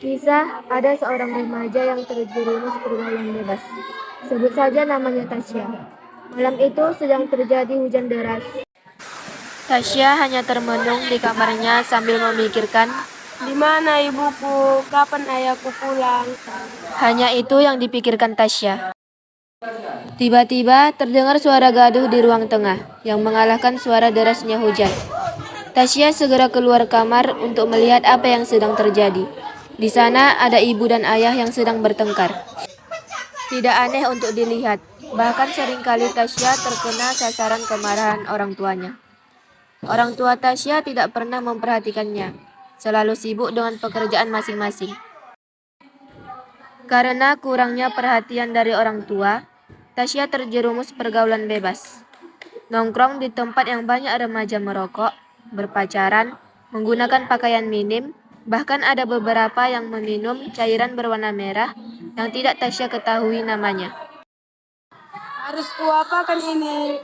Kisah ada seorang remaja yang terjerumus pergaulan bebas. Sebut saja namanya Tasya. Malam itu sedang terjadi hujan deras. Tasya hanya termenung di kamarnya sambil memikirkan, "Di mana ibuku? Kapan ayahku pulang?" hanya itu yang dipikirkan Tasya. Tiba-tiba terdengar suara gaduh di ruang tengah yang mengalahkan suara derasnya hujan. Tasya segera keluar kamar untuk melihat apa yang sedang terjadi. Di sana ada ibu dan ayah yang sedang bertengkar. Tidak aneh untuk dilihat, bahkan seringkali Tasya terkena sasaran kemarahan orang tuanya. Orang tua Tasya tidak pernah memperhatikannya, selalu sibuk dengan pekerjaan masing-masing. Karena kurangnya perhatian dari orang tua, Tasya terjerumus pergaulan bebas. Nongkrong di tempat yang banyak remaja merokok, berpacaran, menggunakan pakaian minim, bahkan ada beberapa yang meminum cairan berwarna merah yang tidak Tasya ketahui namanya. "Harus kuapakan ini?"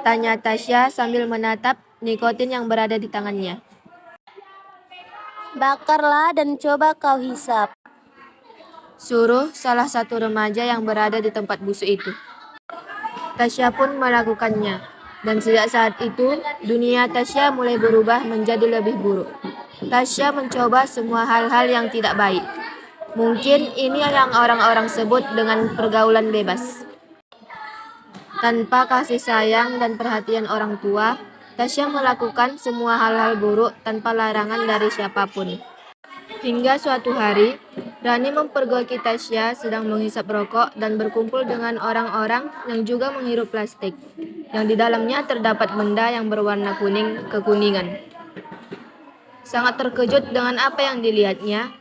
Tanya Tasya sambil menatap nikotin yang berada di tangannya. "Bakarlah dan coba kau hisap," suruh salah satu remaja yang berada di tempat busuk itu. Tasya pun melakukannya, dan sejak saat itu, dunia Tasya mulai berubah menjadi lebih buruk. Tasya mencoba semua hal-hal yang tidak baik. Mungkin ini yang orang-orang sebut dengan pergaulan bebas. Tanpa kasih sayang dan perhatian orang tua, Tasya melakukan semua hal-hal buruk tanpa larangan dari siapapun. Hingga suatu hari, Rani mempergoki Tasya sedang menghisap rokok dan berkumpul dengan orang-orang yang juga menghirup plastik, yang di dalamnya terdapat benda yang berwarna kekuningan. Sangat terkejut dengan apa yang dilihatnya,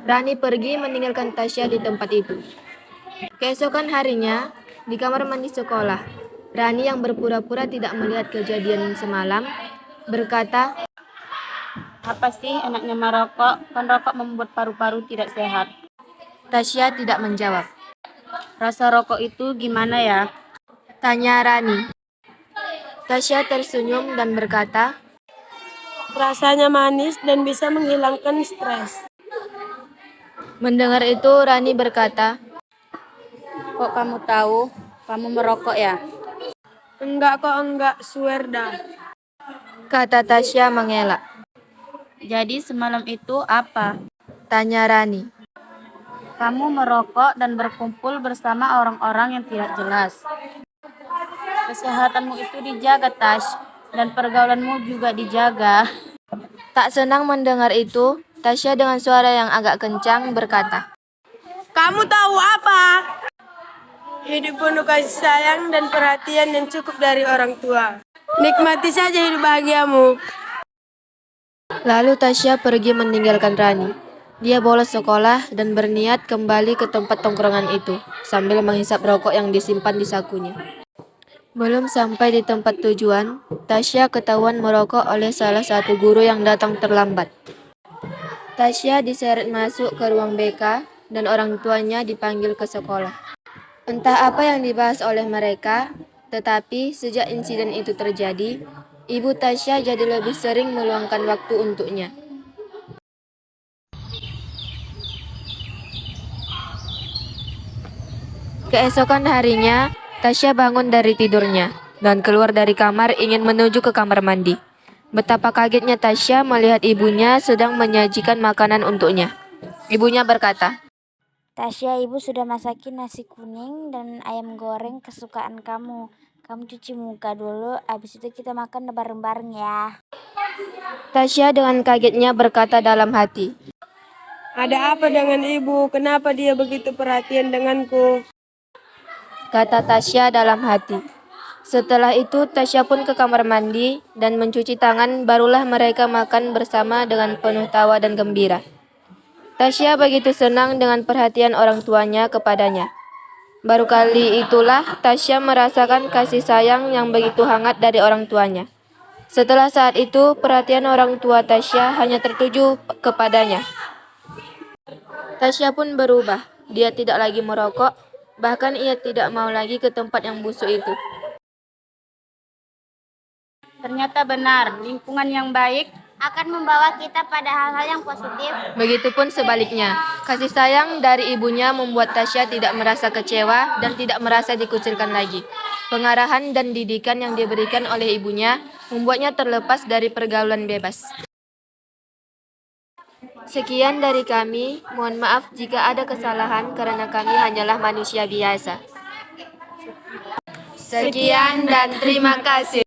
Rani pergi meninggalkan Tasya di tempat itu. Keesokan harinya, di kamar mandi sekolah, Rani yang berpura-pura tidak melihat kejadian semalam, berkata, "Apa sih enaknya merokok? Kan rokok membuat paru-paru tidak sehat." Tasya tidak menjawab. "Rasa rokok itu gimana ya?" Tanya Rani. Tasya tersenyum dan berkata, "Rasanya manis dan bisa menghilangkan stres." mendengar itu Rani berkata, "Kok kamu tahu? Kamu merokok ya?" "Enggak kok, enggak, swear dah." kata Tasya mengelak. "Jadi semalam itu apa? Tanya Rani. Kamu merokok dan berkumpul bersama orang-orang yang tidak jelas. Kesehatanmu itu dijaga, Tash, dan pergaulanmu juga dijaga." Tak senang mendengar itu, Tasya dengan suara yang agak kencang berkata, "Kamu tahu apa? Hidup penuh kasih sayang dan perhatian yang cukup dari orang tua. Nikmati saja hidup bahagiamu." Lalu Tasya pergi meninggalkan Rani. Dia bolos sekolah dan berniat kembali ke tempat tongkrongan itu, sambil menghisap rokok yang disimpan di sakunya. Belum sampai di tempat tujuan, Tasya ketahuan merokok oleh salah satu guru yang datang terlambat. Tasya diseret masuk ke ruang BK dan orang tuanya dipanggil ke sekolah. Entah apa yang dibahas oleh mereka, tetapi sejak insiden itu terjadi, ibu Tasya jadi lebih sering meluangkan waktu untuknya. Keesokan harinya, Tasya bangun dari tidurnya dan keluar dari kamar ingin menuju ke kamar mandi. Betapa kagetnya Tasya melihat ibunya sedang menyajikan makanan untuknya. Ibunya berkata, "Tasya, ibu sudah masakin nasi kuning dan ayam goreng kesukaan kamu. Kamu cuci muka dulu, abis itu kita makan bareng-bareng ya." Tasya dengan kagetnya berkata dalam hati, "Ada apa dengan ibu? Kenapa dia begitu perhatian denganku?" kata Tasya dalam hati. Setelah itu Tasya pun ke kamar mandi dan mencuci tangan, barulah mereka makan bersama dengan penuh tawa dan gembira. Tasya begitu senang dengan perhatian orang tuanya kepadanya. Baru kali itulah Tasya merasakan kasih sayang yang begitu hangat dari orang tuanya. Setelah saat itu, perhatian orang tua Tasya hanya tertuju kepadanya. Tasya pun berubah. Dia tidak lagi merokok, bahkan ia tidak mau lagi ke tempat yang busuk itu. Ternyata benar, lingkungan yang baik akan membawa kita pada hal-hal yang positif. Begitupun sebaliknya, kasih sayang dari ibunya membuat Tasya tidak merasa kecewa dan tidak merasa dikucilkan lagi. Pengarahan dan didikan yang diberikan oleh ibunya membuatnya terlepas dari pergaulan bebas. Sekian dari kami, mohon maaf jika ada kesalahan karena kami hanyalah manusia biasa. Sekian dan terima kasih.